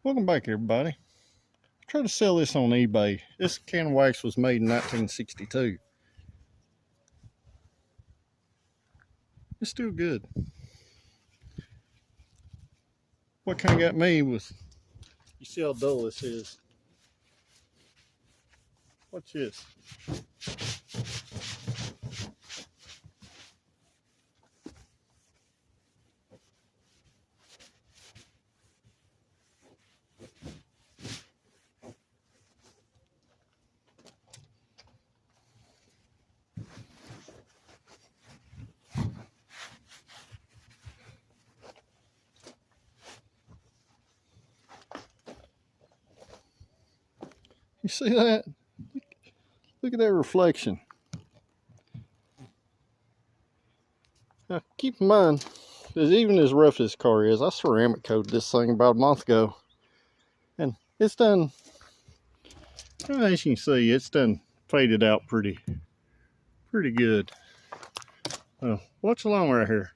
Welcome back, everybody. I tried to sell this on eBay. This can of wax was made in 1962. It's still good. What kind of got me was, you see how dull this is. Watch this. You see that? Look at that reflection. Now, keep in mind, that even as rough as this car is, I ceramic coated this thing about a month ago. And it's done, as you can see, it's done faded out pretty good. Watch along right here.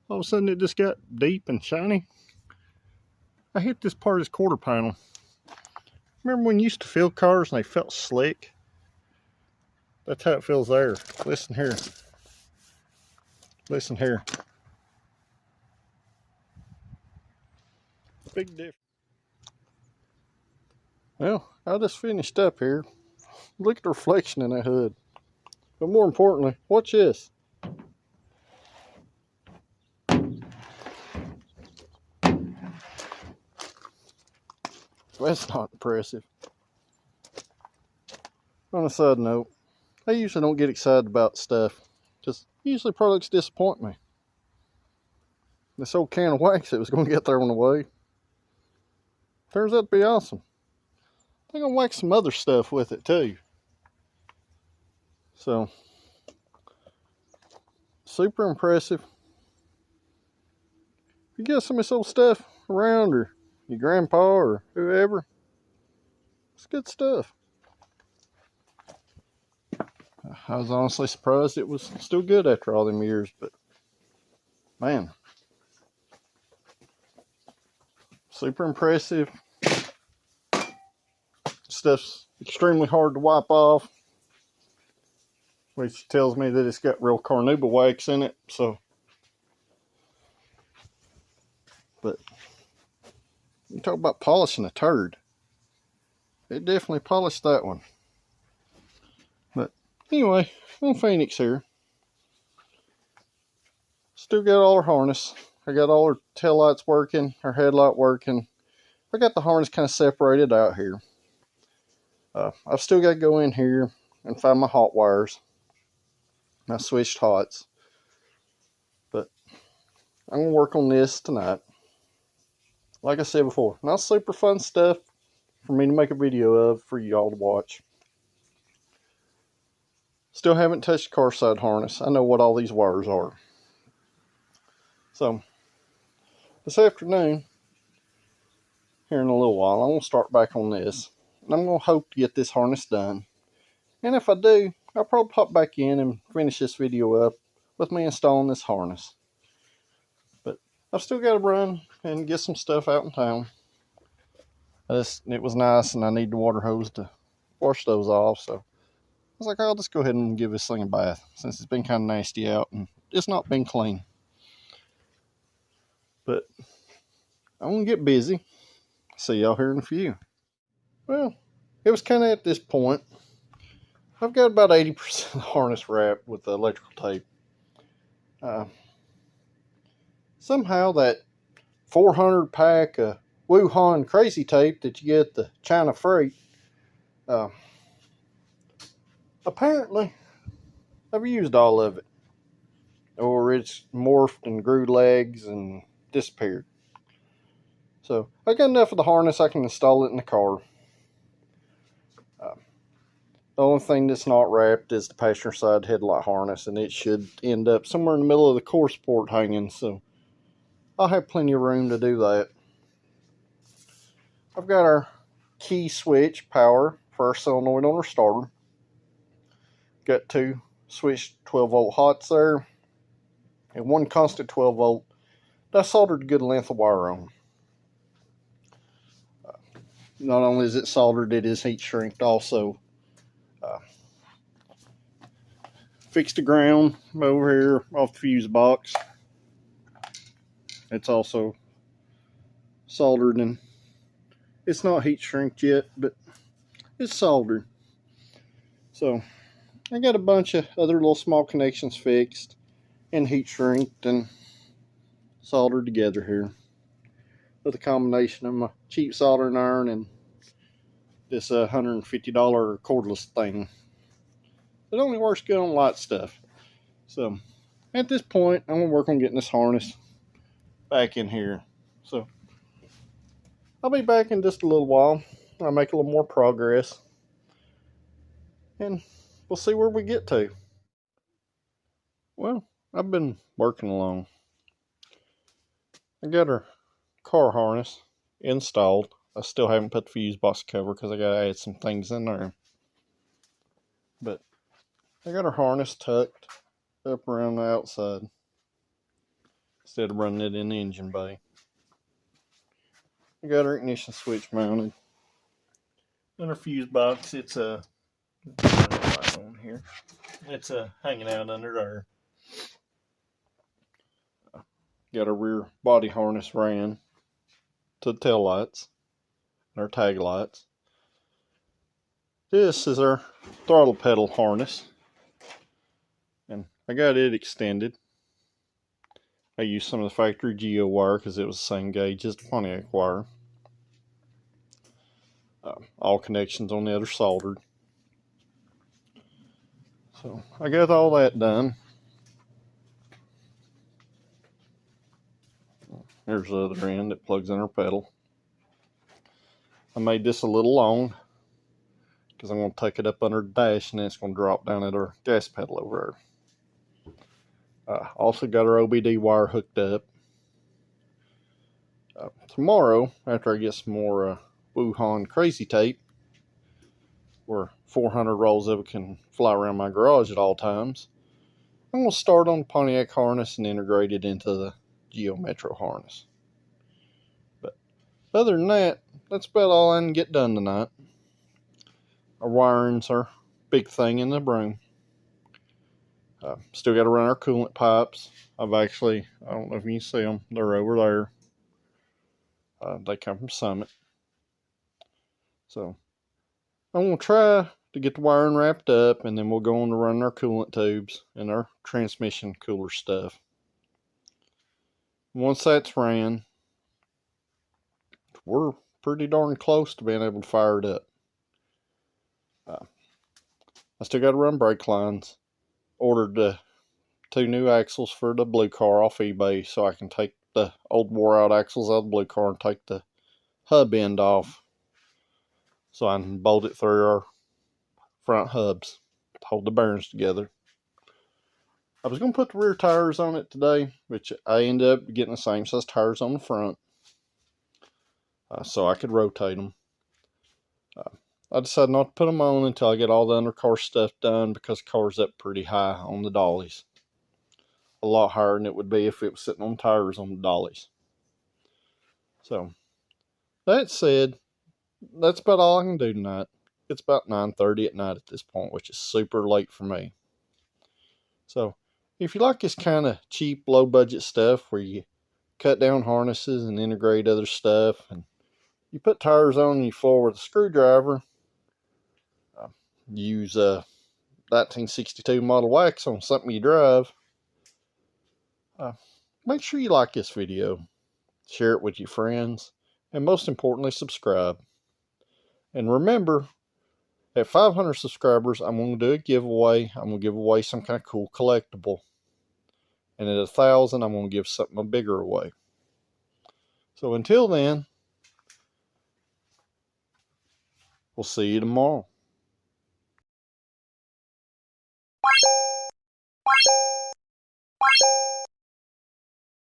All of a sudden it just got deep and shiny. I hit this part of this quarter panel. Remember when you used to fill cars and they felt slick? That's how it feels there. Listen here. Listen here. Big difference. Well, I just finished up here. Look at the reflection in that hood. But more importantly, watch this. That's not impressive. On a side note, I usually don't get excited about stuff. Just usually products disappoint me. This old can of wax that was going to get thrown away turns out to be awesome. I'm going to wax some other stuff with it too. So, super impressive. If you got some of this old stuff around, or your grandpa or whoever, it's good stuff. I was honestly surprised it was still good after all them years, but man, super impressive. Stuff's extremely hard to wipe off, which tells me that it's got real carnauba wax in it. So, but you talk about polishing a turd. It definitely polished that one. But anyway, on Phenoix here. Still got all her harness. I got all her tail lights working, her headlight working. I got the harness kind of separated out here. I've still got to go in here and find my hot wires. I switched hots. But I'm going to work on this tonight. Like I said before, not super fun stuff for me to make a video of for y'all to watch. Still haven't touched the car side harness. I know what all these wires are. So, this afternoon, here in a little while, I'm going to start back on this. And I'm going to hope to get this harness done. And if I do, I'll probably pop back in and finish this video up with me installing this harness. But I've still got to run and get some stuff out in town. It was nice, and I need the water hose to wash those off. So I was like, I'll just go ahead and give this thing a bath, since it's been kind of nasty out and it's not been clean. But I'm going to get busy. See y'all here in a few. Well, it was kind of at this point. I've got about 80% of the harness wrapped with the electrical tape. Somehow that 400 pack of Wuhan crazy tape that you get the China freight, apparently I've used all of it. Or it's morphed and grew legs and disappeared. So I got enough of the harness, I can install it in the car. The only thing that's not wrapped is the passenger side headlight harness, and it should end up somewhere in the middle of the core support hanging, so I'll have plenty of room to do that. I've got our key switch power for our solenoid on our starter. Got two switched 12 volt hots there, and one constant 12 volt. I soldered a good length of wire on. Not only is it soldered, it is heat shrinked also. Fixed the ground over here off the fuse box. It's also soldered, and it's not heat shrinked yet, but it's soldered. So I got a bunch of other little small connections fixed and heat shrinked and soldered together here with a combination of my cheap soldering iron and this $150 cordless thing. It only works good on light stuff. So at this point, I'm gonna work on getting this harness back in here. So I'll be back in just a little while. I'll make a little more progress, and we'll see where we get to. Well, I've been working along. I got our car harness installed. I still haven't put the fuse box cover because I gotta add some things in there. But I got our harness tucked up around the outside instead of running it in the engine bay. I got our ignition switch mounted. And our fuse box, it's a on here. It's hanging out under there. Got our rear body harness ran to the tail lights and our tag lights. This is our throttle pedal harness, and I got it extended. I used some of the factory Geo wire because it was the same gauge as the Phenoix wire. All connections on the other soldered. So I got all that done. Here's the other end that plugs in our pedal. I made this a little long because I'm going to take it up under the dash and then it's going to drop down at our gas pedal over there. Also got our OBD wire hooked up. Tomorrow, after I get some more Wuhan crazy tape, where 400 rolls of it can fly around my garage at all times, I'm going to start on the Pontiac harness and integrate it into the Geo Metro harness. But other than that, that's about all I can get done tonight. Our wiring's our big thing in the room. Still got to run our coolant pipes. I don't know if you can see them, they're over there. They come from Summit. So I'm going to try to get the wiring wrapped up, and then we'll go on to run our coolant tubes and our transmission cooler stuff. Once that's ran, we're pretty darn close to being able to fire it up. I still got to run brake lines. Ordered the 2 new axles for the blue car off eBay so I can take the old wore out axles out of the blue car and take the hub end off so I can bolt it through our front hubs to hold the bearings together. I was going to put the rear tires on it today, which I ended up getting the same size tires on the front so I could rotate them. I decided not to put them on until I get all the undercar stuff done because the car's up pretty high on the dollies. A lot higher than it would be if it was sitting on tires on the dollies. So, that said, that's about all I can do tonight. It's about 9:30 at night at this point, which is super late for me. So, if you like this kind of cheap, low-budget stuff where you cut down harnesses and integrate other stuff, and you put tires on and you floor with a screwdriver, use a 1962 Model Wax on something you drive, make sure you like this video, share it with your friends, and most importantly, subscribe. And remember, at 500 subscribers, I'm going to do a giveaway. I'm going to give away some kind of cool collectible. And at 1,000, I'm going to give something bigger away. So until then, we'll see you tomorrow.